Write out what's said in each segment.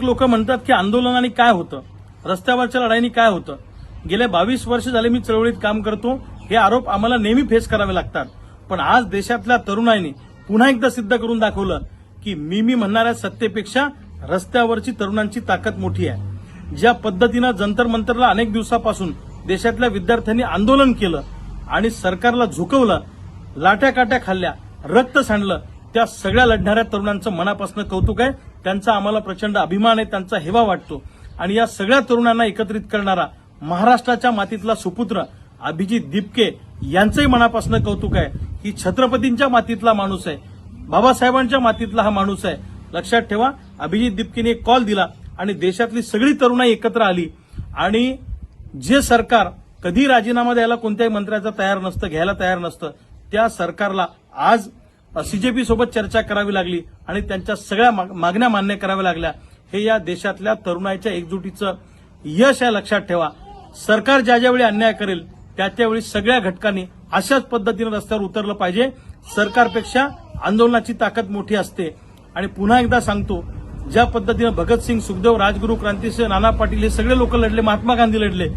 अनेक लोक म्हणतात की आंदोलनाने काय होतं, रस्त्यावरच्या लढाईनी काय होतं. गेले 22 वर्ष झाले मी चळवळीत काम करतो. हे आरोप आम्हाला नेहमी फेस करावे लागतात. पण आज देशातल्या तरुणाईने पुन्हा एकदा सिद्ध करून दाखवलं की मी म्हणणाऱ्या सत्तेपेक्षा रस्त्यावरची तरुणांची ताकद मोठी आहे. ज्या पद्धतीनं जंतर मंतरला अनेक दिवसापासून देशातल्या विद्यार्थ्यांनी आंदोलन केलं आणि सरकारला झुकवलं, लाट्या काट्या खाल्ल्या, रक्त सांडलं, त्या सगळ्या लढणाऱ्या तरुणांचं मनापासून कौतुक आहे. त्यांचा आम्हाला प्रचंड अभिमान आहे, त्यांचा हेवा वाटतो. आणि या सगळ्या तरुणांना एकत्रित करणारा महाराष्ट्राच्या मातीतला सुपुत्र अभिजित दिपके यांचंही मनापासून कौतुक आहे. ही छत्रपतींच्या मातीतला माणूस आहे, बाबासाहेबांच्या मातीतला हा माणूस आहे. लक्षात ठेवा, अभिजित दिपकेने एक कॉल दिला आणि देशातली सगळी तरुणाई एकत्र आली. आणि जे सरकार कधी राजीनामा द्यायला कोणत्याही मंत्र्याचा तयार नसतं, घ्यायला तयार नसतं, त्या सरकारला आज सीजेपी सोबत चर्चा करावी लागली आणि त्यांच्या सगळ्या मागण्या मान्य कराव्या लागल्या. हे या देशातल्या तरुणाईच्या एकजुटीचं यश आहे. लक्षात ठेवा, सरकार ज्या ज्यावेळी अन्याय करेल त्यावेळी सगळ्या घटकांनी अशाच पद्धतीने रस्त्यावर उतरलं पाहिजे. सरकारपेक्षा आंदोलनाची ताकद मोठी असते. आणि पुन्हा एकदा सांगतो, ज्या पद्धतीनं भगतसिंग, सुखदेव, राजगुरू, क्रांतिसिंह, नाना पाटील हे सगळे लोक लढले, महात्मा गांधी लढले,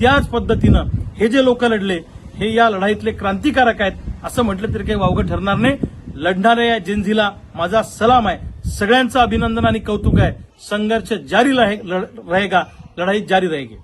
त्याच पद्धतीनं हे जे लोक लढले हे या लढाईतले क्रांतिकारक आहेत असं म्हटलं तरी काही वावगं ठरणार नाही. लढणाऱ्या या जेनझीला माझा सलाम आहे. सगळ्यांचं अभिनंदन आणि कौतुक आहे. संघर्ष जारी रहेगा, लढाई जारी रहेगी.